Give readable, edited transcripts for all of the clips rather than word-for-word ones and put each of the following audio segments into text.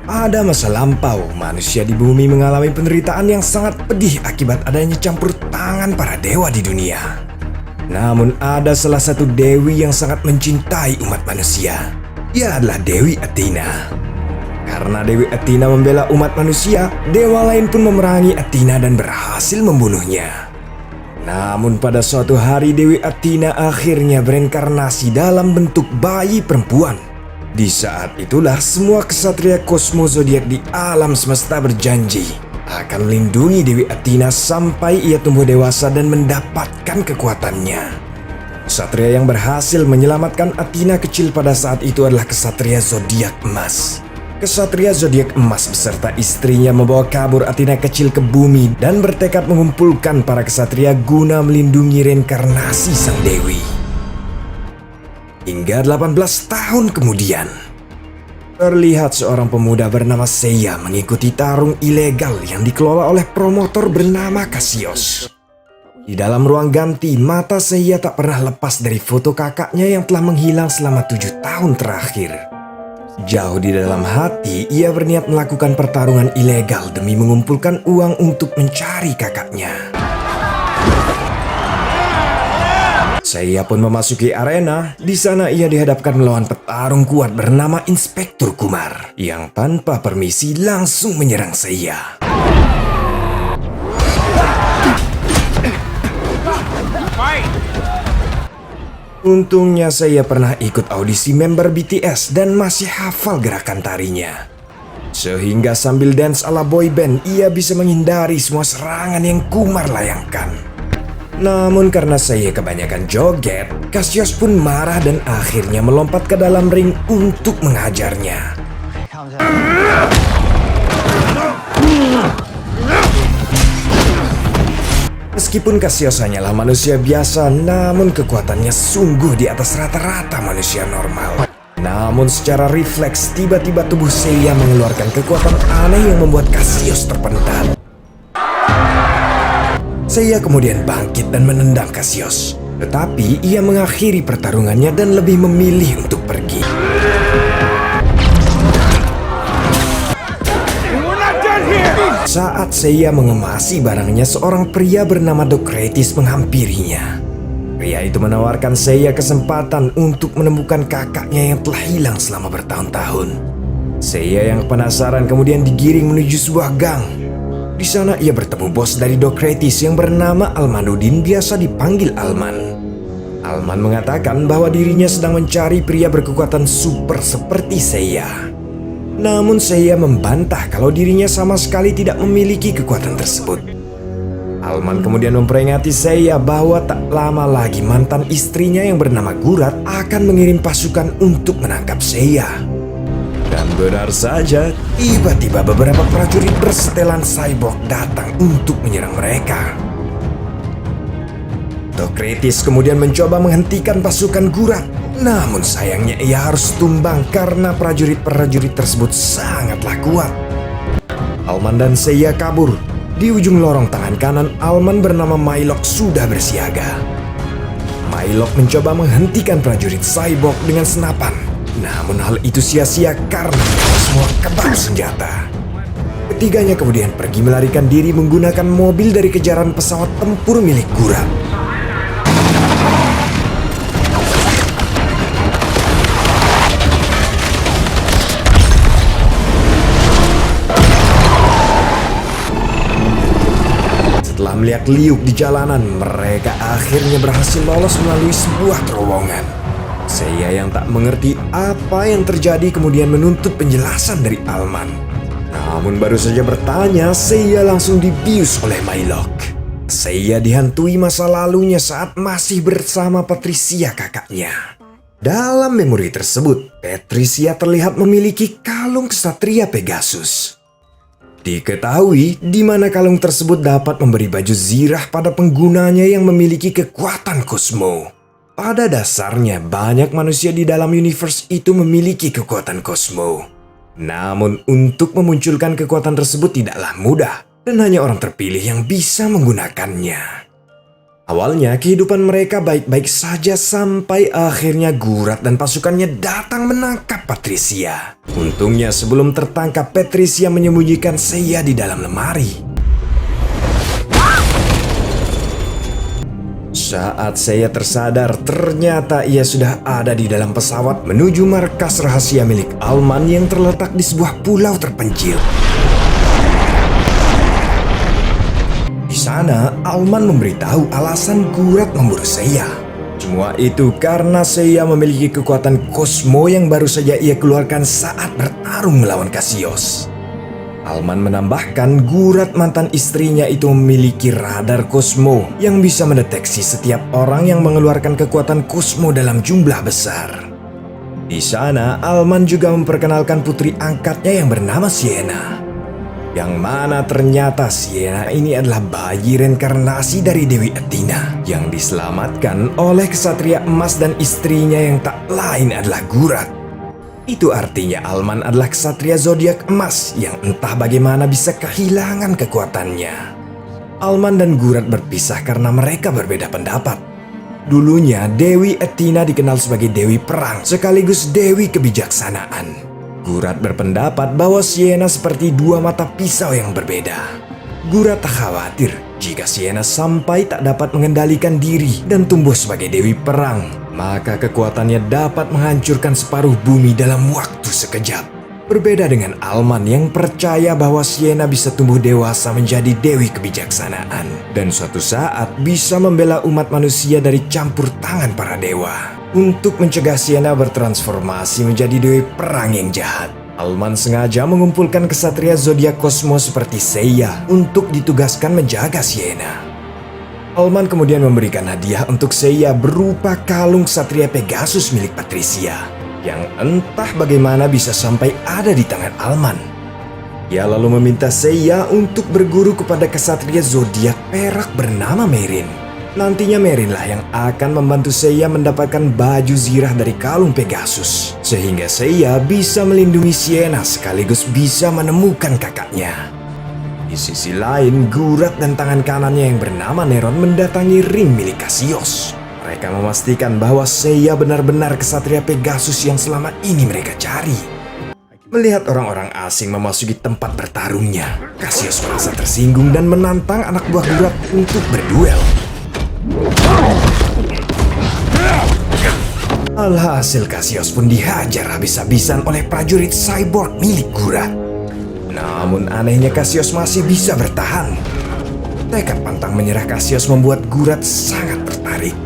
Pada masa lampau, manusia di bumi mengalami penderitaan yang sangat pedih akibat adanya campur tangan para dewa di dunia. Namun ada salah satu dewi yang sangat mencintai umat manusia. Ia adalah Dewi Athena. Karena Dewi Athena membela umat manusia, dewa lain pun memerangi Athena dan berhasil membunuhnya. Namun pada suatu hari Dewi Athena akhirnya bereinkarnasi dalam bentuk bayi perempuan. Di saat itulah semua kesatria kosmo zodiak di alam semesta berjanji akan melindungi Dewi Athena sampai ia tumbuh dewasa dan mendapatkan kekuatannya. Kesatria yang berhasil menyelamatkan Athena kecil pada saat itu adalah kesatria zodiak emas. Kesatria zodiak emas beserta istrinya membawa kabur Athena kecil ke bumi dan bertekad mengumpulkan para kesatria guna melindungi reinkarnasi sang dewi. Hingga 18 tahun kemudian, terlihat seorang pemuda bernama Seiya mengikuti tarung ilegal yang dikelola oleh promotor bernama Cassius. Di dalam ruang ganti, mata Seiya tak pernah lepas dari foto kakaknya yang telah menghilang selama 7 tahun terakhir. Jauh di dalam hati, ia berniat melakukan pertarungan ilegal demi mengumpulkan uang untuk mencari kakaknya. Seiya pun memasuki arena. Di sana ia dihadapkan melawan petarung kuat bernama Inspektur Kumar yang tanpa permisi langsung menyerang Seiya. Untungnya Seiya pernah ikut audisi member BTS dan masih hafal gerakan tarinya. Sehingga sambil dance ala boyband, ia bisa menghindari semua serangan yang Kumar layangkan. Namun karena Seiya kebanyakan joget, Cassius pun marah dan akhirnya melompat ke dalam ring untuk menghajarnya. Meskipun Cassius hanyalah manusia biasa, namun kekuatannya sungguh di atas rata-rata manusia normal. Namun secara refleks, tiba-tiba tubuh Seiya mengeluarkan kekuatan aneh yang membuat Cassius terpental. Seiya kemudian bangkit dan menendang Cassius. Tetapi ia mengakhiri pertarungannya dan lebih memilih untuk pergi. Saat Seiya mengemasi barangnya, seorang pria bernama Docrates menghampirinya. Pria itu menawarkan Seiya kesempatan untuk menemukan kakaknya yang telah hilang selama bertahun-tahun. Seiya yang penasaran kemudian digiring menuju sebuah gang. Di sana ia bertemu bos dari Docrates yang bernama Almanuddin, biasa dipanggil Alman. Alman mengatakan bahwa dirinya sedang mencari pria berkekuatan super seperti Seiya. Namun Seiya membantah kalau dirinya sama sekali tidak memiliki kekuatan tersebut. Alman kemudian memperingati Seiya bahwa tak lama lagi mantan istrinya yang bernama Gurat akan mengirim pasukan untuk menangkap Seiya. Dan benar saja, tiba-tiba beberapa prajurit bersetelan cyborg datang untuk menyerang mereka. Docrates kemudian mencoba menghentikan pasukan Gurat. Namun sayangnya ia harus tumbang karena prajurit-prajurit tersebut sangatlah kuat. Alman dan Seiya kabur. Di ujung lorong tangan kanan, Alman bernama Mylok sudah bersiaga. Mylok mencoba menghentikan prajurit cyborg dengan senapan. Namun hal itu sia-sia karena semua kebal senjata. Ketiganya kemudian pergi melarikan diri menggunakan mobil dari kejaran pesawat tempur milik Gurat. Setelah melihat liuk di jalanan, mereka akhirnya berhasil lolos melalui sebuah terowongan. Seiya yang tak mengerti apa yang terjadi kemudian menuntut penjelasan dari Alman. Namun baru saja bertanya, Seiya langsung dibius oleh Mylok. Seiya dihantui masa lalunya saat masih bersama Patricia kakaknya. Dalam memori tersebut, Patricia terlihat memiliki kalung kesatria Pegasus. Diketahui di mana kalung tersebut dapat memberi baju zirah pada penggunanya yang memiliki kekuatan kosmo. Pada dasarnya, banyak manusia di dalam universe itu memiliki kekuatan kosmo. Namun, untuk memunculkan kekuatan tersebut tidaklah mudah, dan hanya orang terpilih yang bisa menggunakannya. Awalnya kehidupan mereka baik-baik saja sampai akhirnya Gurat dan pasukannya datang menangkap Patricia. Untungnya sebelum tertangkap, Patricia menyembunyikan Seiya di dalam lemari. Saat Seiya tersadar, ternyata ia sudah ada di dalam pesawat menuju markas rahasia milik Alman yang terletak di sebuah pulau terpencil. Di sana, Alman memberitahu alasan Gurat memburu Seiya. Semua itu karena Seiya memiliki kekuatan Cosmo yang baru saja ia keluarkan saat bertarung melawan Cassius. Alman menambahkan Gurat mantan istrinya itu memiliki radar Cosmo yang bisa mendeteksi setiap orang yang mengeluarkan kekuatan Cosmo dalam jumlah besar. Di sana, Alman juga memperkenalkan putri angkatnya yang bernama Sienna. Yang mana ternyata Sienna ini adalah bayi reinkarnasi dari Dewi Athena yang diselamatkan oleh Ksatria Emas dan istrinya yang tak lain adalah Gurat. Itu artinya Alman adalah Ksatria Zodiak Emas yang entah bagaimana bisa kehilangan kekuatannya. Alman dan Gurat berpisah karena mereka berbeda pendapat. Dulunya Dewi Athena dikenal sebagai Dewi Perang sekaligus Dewi Kebijaksanaan. Gurat berpendapat bahwa Sienna seperti dua mata pisau yang berbeda. Gurat tak khawatir jika Sienna sampai tak dapat mengendalikan diri dan tumbuh sebagai Dewi Perang, maka kekuatannya dapat menghancurkan separuh bumi dalam waktu sekejap. Berbeda dengan Alman yang percaya bahwa Sienna bisa tumbuh dewasa menjadi Dewi Kebijaksanaan dan suatu saat bisa membela umat manusia dari campur tangan para dewa. Untuk mencegah Sienna bertransformasi menjadi Dewi Perang yang jahat, Alman sengaja mengumpulkan Ksatria Zodiak Cosmo seperti Seiya untuk ditugaskan menjaga Sienna. Alman kemudian memberikan hadiah untuk Seiya berupa kalung Ksatria Pegasus milik Patricia, yang entah bagaimana bisa sampai ada di tangan Alman. Ia lalu meminta Seiya untuk berguru kepada Ksatria Zodiak Perak bernama Merin. Nantinya Merin lah yang akan membantu Seiya mendapatkan baju zirah dari kalung Pegasus, sehingga Seiya bisa melindungi Sienna sekaligus bisa menemukan kakaknya. Di sisi lain, Gurat dan tangan kanannya yang bernama Neron mendatangi ring milik Cassius. Mereka memastikan bahwa Seiya benar-benar Ksatria Pegasus yang selama ini mereka cari. Melihat orang-orang asing memasuki tempat bertarungnya, Cassius merasa tersinggung dan menantang anak buah Gurat untuk berduel. Alhasil Cassius pun dihajar habis-habisan oleh prajurit cyborg milik Gurat. Namun anehnya Cassius masih bisa bertahan. Tekad pantang menyerah Cassius membuat Gurat sangat tertarik.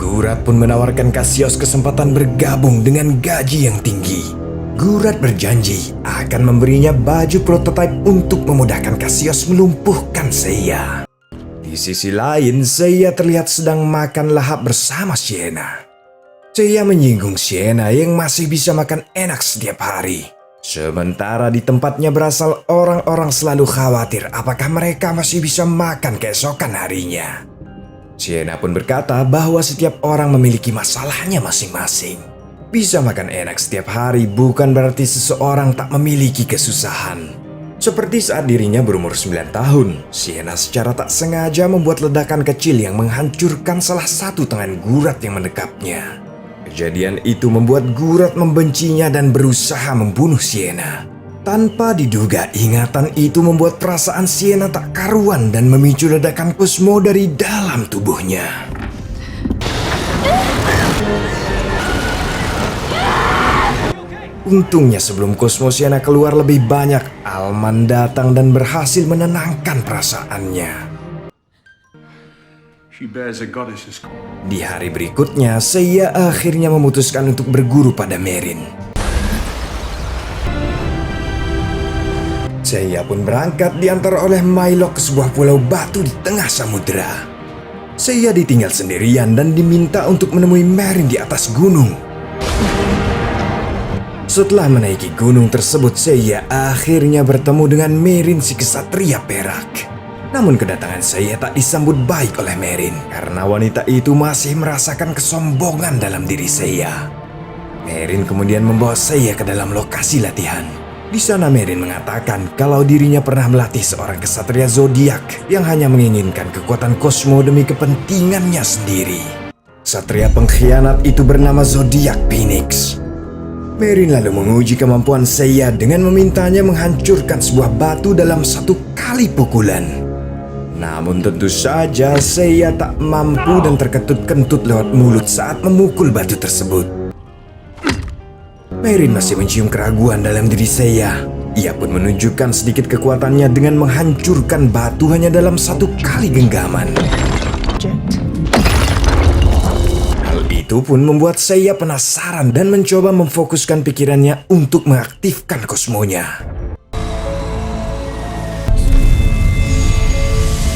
Gurat pun menawarkan Cassius kesempatan bergabung dengan gaji yang tinggi. Gurat berjanji akan memberinya baju prototipe untuk memudahkan Cassius melumpuhkan Seiya. Di sisi lain, Seiya terlihat sedang makan lahap bersama Sienna. Seiya menyinggung Sienna yang masih bisa makan enak setiap hari. Sementara di tempatnya berasal orang-orang selalu khawatir apakah mereka masih bisa makan keesokan harinya. Sienna pun berkata bahwa setiap orang memiliki masalahnya masing-masing. Bisa makan enak setiap hari bukan berarti seseorang tak memiliki kesusahan. Seperti saat dirinya berumur 9 tahun, Sienna secara tak sengaja membuat ledakan kecil yang menghancurkan salah satu tangan Gurat yang mendekapnya. Kejadian itu membuat Gurat membencinya dan berusaha membunuh Sienna. Tanpa diduga, ingatan itu membuat perasaan Sienna tak karuan dan memicu ledakan Cosmo dari dalam tubuhnya. Untungnya sebelum Cosmo Sienna keluar lebih banyak, Alman datang dan berhasil menenangkan perasaannya. Di hari berikutnya, Seiya akhirnya memutuskan untuk berguru pada Merin. Seiya pun berangkat diantar oleh Mylok ke sebuah pulau batu di tengah samudera. Seiya ditinggal sendirian dan diminta untuk menemui Merin di atas gunung. Setelah menaiki gunung tersebut, Seiya akhirnya bertemu dengan Merin si Ksatria Perak. Namun kedatangan Seiya tak disambut baik oleh Merin karena wanita itu masih merasakan kesombongan dalam diri Seiya. Merin kemudian membawa Seiya ke dalam lokasi latihan. Di sana Merin mengatakan kalau dirinya pernah melatih seorang kesatria zodiak yang hanya menginginkan kekuatan Cosmo demi kepentingannya sendiri. Satria pengkhianat itu bernama Zodiac Phoenix. Merin lalu menguji kemampuan Seiya dengan memintanya menghancurkan sebuah batu dalam 1 kali pukulan. Namun tentu saja Seiya tak mampu dan terkentut-kentut lewat mulut saat memukul batu tersebut. Merin masih mencium keraguan dalam diri Seiya. Ia pun menunjukkan sedikit kekuatannya dengan menghancurkan batu hanya dalam 1 kali genggaman. Hal itu pun membuat Seiya penasaran dan mencoba memfokuskan pikirannya untuk mengaktifkan kosmonya.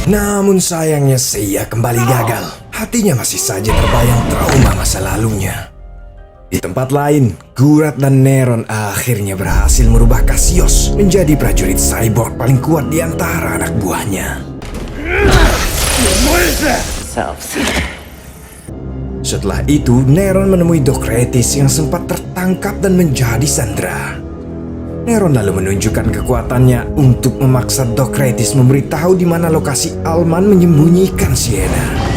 Namun sayangnya Seiya kembali gagal. Hatinya masih saja terbayang trauma masa lalunya. Di tempat lain, Gurat dan Neron akhirnya berhasil merubah Cassius menjadi prajurit cyborg paling kuat di antara anak buahnya. Setelah itu, Neron menemui Docretis yang sempat tertangkap dan menjadi sandera. Neron lalu menunjukkan kekuatannya untuk memaksa Docretis memberitahu di mana lokasi Alman menyembunyikan Sienna.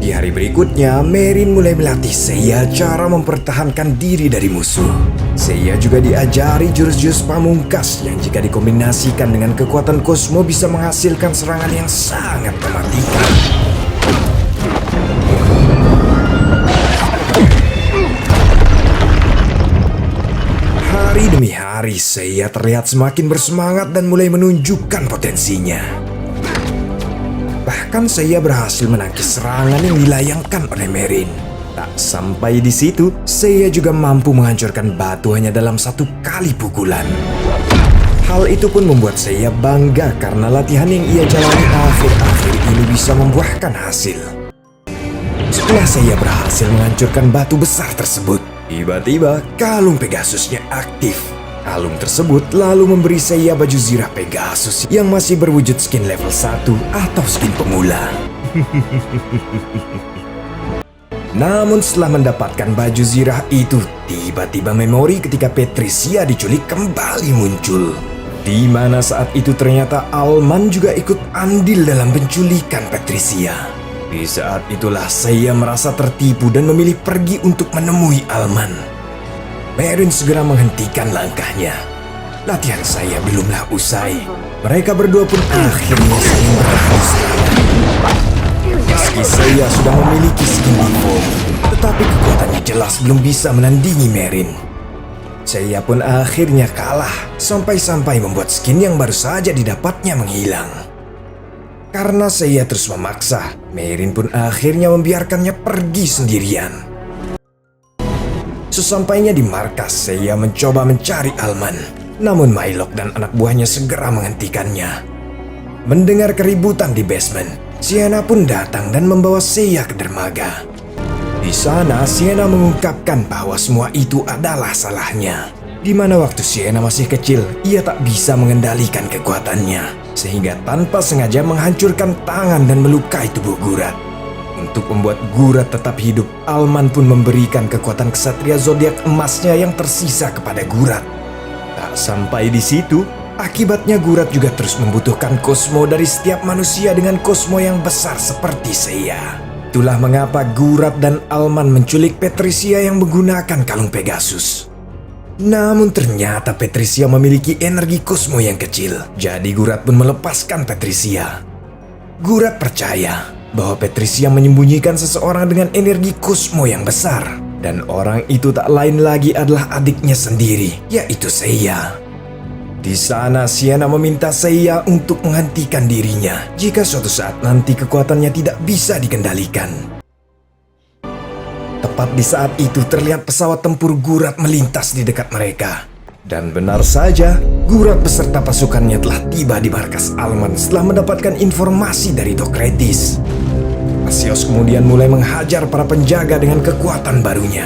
Di hari berikutnya, Merin mulai melatih Seiya cara mempertahankan diri dari musuh. Seiya juga diajari jurus-jurus pamungkas yang jika dikombinasikan dengan kekuatan Cosmo bisa menghasilkan serangan yang sangat mematikan. Hari demi hari, Seiya terlihat semakin bersemangat dan mulai menunjukkan potensinya. Bahkan Seiya berhasil menangkis serangan yang dilayangkan oleh Merin. Tak sampai di situ, Seiya juga mampu menghancurkan batu hanya dalam 1 kali pukulan. Hal itu pun membuat Seiya bangga karena latihan yang ia jalani akhir-akhir ini bisa membuahkan hasil. Setelah Seiya berhasil menghancurkan batu besar tersebut, tiba-tiba kalung Pegasusnya aktif. Kalung tersebut lalu memberi Seiya baju zirah Pegasus yang masih berwujud skin level 1 atau skin pemula. Namun setelah mendapatkan baju zirah itu, tiba-tiba memori ketika Patricia diculik kembali muncul. Di mana saat itu ternyata Alman juga ikut andil dalam penculikan Patricia. Di saat itulah Seiya merasa tertipu dan memilih pergi untuk menemui Alman. Merin segera menghentikan langkahnya. Latihan saya belumlah usai. Mereka berdua pun akhirnya saling beradu serangan. Meski Seiya sudah memiliki skin Evo, tetapi kekuatannya jelas belum bisa menandingi Merin. Seiya pun akhirnya kalah, sampai-sampai membuat skin yang baru saja didapatnya menghilang. Karena Seiya terus memaksa, Merin pun akhirnya membiarkannya pergi sendirian. Sesampainya di markas, Seiya mencoba mencari Alman. Namun Mylok dan anak buahnya segera menghentikannya. Mendengar keributan di basement, Sienna pun datang dan membawa Seiya ke dermaga. Di sana, Sienna mengungkapkan bahwa semua itu adalah salahnya. Di mana waktu Sienna masih kecil, ia tak bisa mengendalikan kekuatannya, sehingga tanpa sengaja menghancurkan tangan dan melukai tubuh Gurat. Untuk membuat Gurat tetap hidup, Alman pun memberikan kekuatan kesatria zodiak emasnya yang tersisa kepada Gurat. Tak sampai di situ, akibatnya Gurat juga terus membutuhkan Cosmo dari setiap manusia dengan Cosmo yang besar seperti Seiya. Itulah mengapa Gurat dan Alman menculik Patricia yang menggunakan kalung Pegasus. Namun ternyata Patricia memiliki energi Cosmo yang kecil, jadi Gurat pun melepaskan Patricia. Gurat percaya bahwa Patricia menyembunyikan seseorang dengan energi Cosmo yang besar. Dan orang itu tak lain lagi adalah adiknya sendiri, yaitu Seiya. Di sana Sienna meminta Seiya untuk menghentikan dirinya jika suatu saat nanti kekuatannya tidak bisa dikendalikan. Tepat di saat itu terlihat pesawat tempur Gurat melintas di dekat mereka. Dan benar saja, Gurat beserta pasukannya telah tiba di markas Alman setelah mendapatkan informasi dari Docretis. Cassius kemudian mulai menghajar para penjaga dengan kekuatan barunya.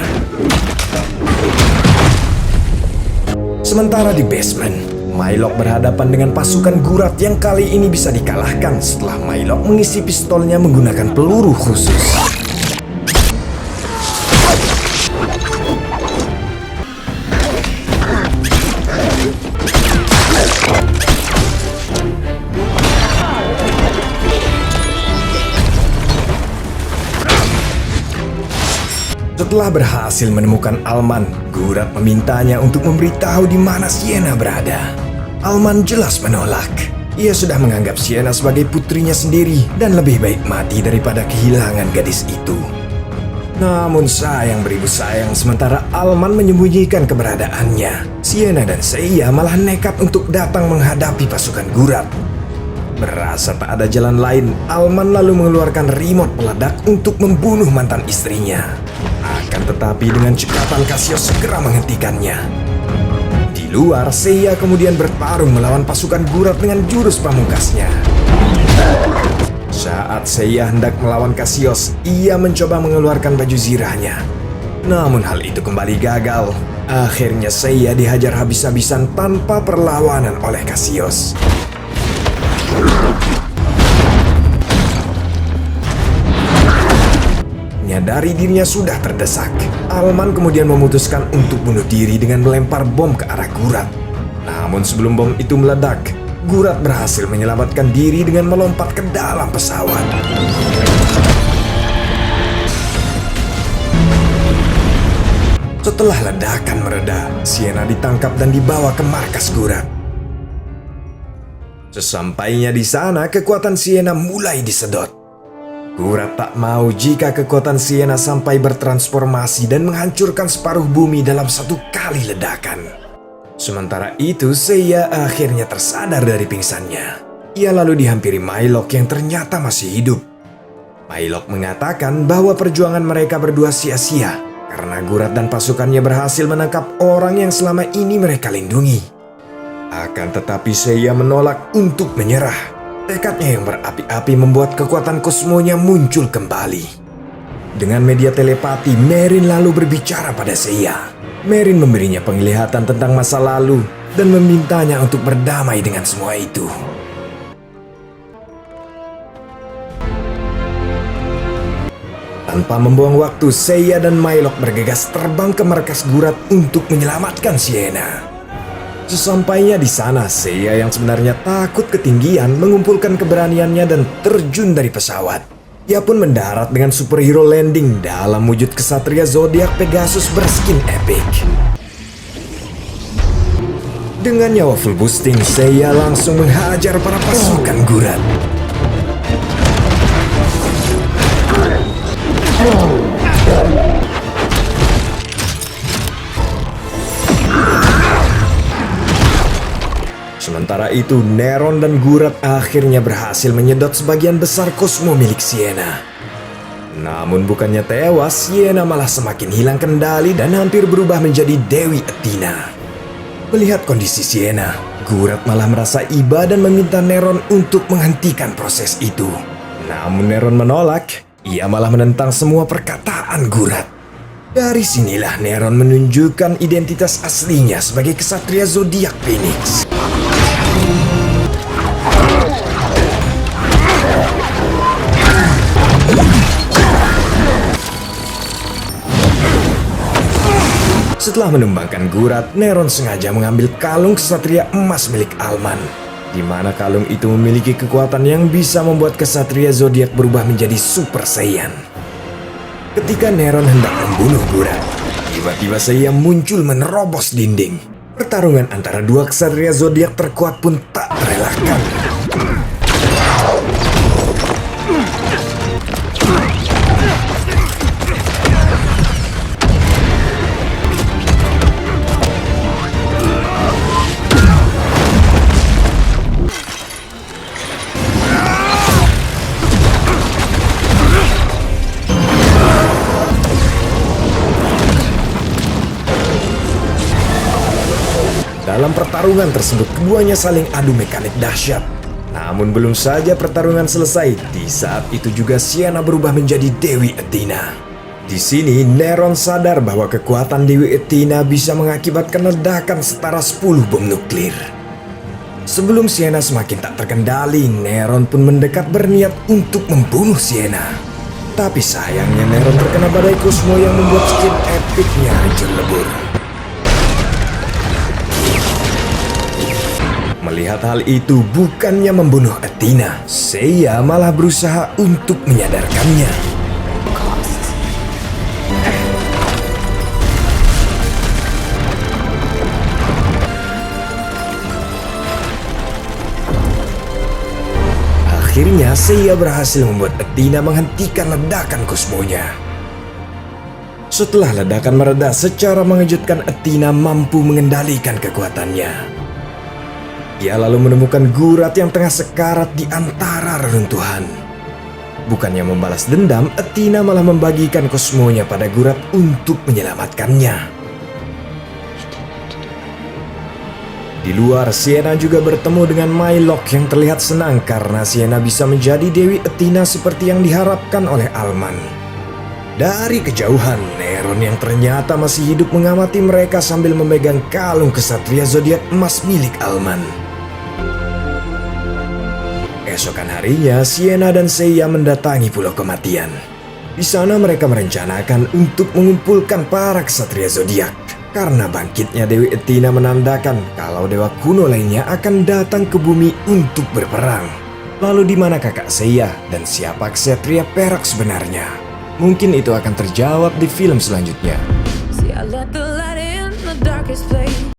Sementara di basement, Maelok berhadapan dengan pasukan Gurat yang kali ini bisa dikalahkan setelah Maelok mengisi pistolnya menggunakan peluru khusus. Setelah berhasil menemukan Alman, Gurat memintanya untuk memberitahu di mana Sienna berada. Alman jelas menolak. Ia sudah menganggap Sienna sebagai putrinya sendiri dan lebih baik mati daripada kehilangan gadis itu. Namun sayang beribu sayang, sementara Alman menyembunyikan keberadaannya, Sienna dan Seiya malah nekat untuk datang menghadapi pasukan Gurat. Merasa tak ada jalan lain, Alman lalu mengeluarkan remote peledak untuk membunuh mantan istrinya. Akan tetapi dengan cekatan Cassius segera menghentikannya. Di luar, Seiya kemudian bertarung melawan pasukan Gurat dengan jurus pamungkasnya. Saat Seiya hendak melawan Cassius, ia mencoba mengeluarkan baju zirahnya. Namun hal itu kembali gagal. Akhirnya Seiya dihajar habis-habisan tanpa perlawanan oleh Cassius. Menyadari dirinya sudah terdesak, Alman kemudian memutuskan untuk bunuh diri dengan melempar bom ke arah Gurat. Namun sebelum bom itu meledak, Gurat berhasil menyelamatkan diri dengan melompat ke dalam pesawat. Setelah ledakan mereda, Sienna ditangkap dan dibawa ke markas Gurat. Sesampainya di sana, kekuatan Sienna mulai disedot. Gurat tak mau jika kekuatan Sienna sampai bertransformasi dan menghancurkan separuh bumi dalam satu kali ledakan. Sementara itu, Seiya akhirnya tersadar dari pingsannya. Ia lalu dihampiri Maelok yang ternyata masih hidup. Maelok mengatakan bahwa perjuangan mereka berdua sia-sia karena Gurat dan pasukannya berhasil menangkap orang yang selama ini mereka lindungi. Akan tetapi Seiya menolak untuk menyerah. Tekadnya yang berapi-api membuat kekuatan kosmonya muncul kembali. Dengan media telepati, Merin lalu berbicara pada Seiya. Merin memberinya penglihatan tentang masa lalu dan memintanya untuk berdamai dengan semua itu. Tanpa membuang waktu, Seiya dan Maelok bergegas terbang ke markas Gurat untuk menyelamatkan Sienna. Sesampainya di sana, Seiya yang sebenarnya takut ketinggian mengumpulkan keberaniannya dan terjun dari pesawat. Ia pun mendarat dengan superhero landing dalam wujud kesatria zodiak Pegasus berskin epic. Dengan nyawa full boosting, Seiya langsung menghajar para pasukan Gurat. Sementara itu, Neron dan Gurat akhirnya berhasil menyedot sebagian besar kosmo milik Sienna. Namun bukannya tewas, Sienna malah semakin hilang kendali dan hampir berubah menjadi Dewi Athena. Melihat kondisi Sienna, Gurat malah merasa iba dan meminta Neron untuk menghentikan proses itu. Namun Neron menolak, ia malah menentang semua perkataan Gurat. Dari sinilah Neron menunjukkan identitas aslinya sebagai kesatria zodiak Phoenix. Setelah menumbangkan Gurat, Neron sengaja mengambil kalung kesatria emas milik Alman, di mana kalung itu memiliki kekuatan yang bisa membuat kesatria zodiak berubah menjadi Super Saiyan. Ketika Neron hendak membunuh Gurat, tiba-tiba Seiya muncul menerobos dinding. Pertarungan antara dua kesatria zodiak terkuat pun tak terelakkan. Dalam pertarungan tersebut, keduanya saling adu mekanik dahsyat. Namun belum saja pertarungan selesai, di saat itu juga Sienna berubah menjadi Dewi Athena. Di sini, Neron sadar bahwa kekuatan Dewi Athena bisa mengakibatkan ledakan setara 10 bom nuklir. Sebelum Sienna semakin tak terkendali, Neron pun mendekat berniat untuk membunuh Sienna. Tapi sayangnya Neron terkena badai Cosmo yang membuat skill epicnya hancur lebur. Melihat hal itu, bukannya membunuh Athena, Seiya malah berusaha untuk menyadarkannya. Akhirnya Seiya berhasil membuat Athena menghentikan ledakan kosmonya. Setelah ledakan mereda, secara mengejutkan Athena mampu mengendalikan kekuatannya. Dia lalu menemukan Gurat yang tengah sekarat di antara reruntuhan. Bukannya membalas dendam, Athena malah membagikan kosmonya pada Gurat untuk menyelamatkannya. Di luar, Sienna juga bertemu dengan Mylock yang terlihat senang karena Sienna bisa menjadi Dewi Athena seperti yang diharapkan oleh Alman. Dari kejauhan, Neron yang ternyata masih hidup mengamati mereka sambil memegang kalung kesatria zodiak emas milik Alman. Esokan harinya, Sienna dan Seiya mendatangi Pulau Kematian. Di sana mereka merencanakan untuk mengumpulkan para kesatria zodiak. Karena bangkitnya Dewi Athena menandakan kalau dewa kuno lainnya akan datang ke bumi untuk berperang. Lalu di mana kakak Seiya dan siapa ksatria perak sebenarnya? Mungkin itu akan terjawab di film selanjutnya.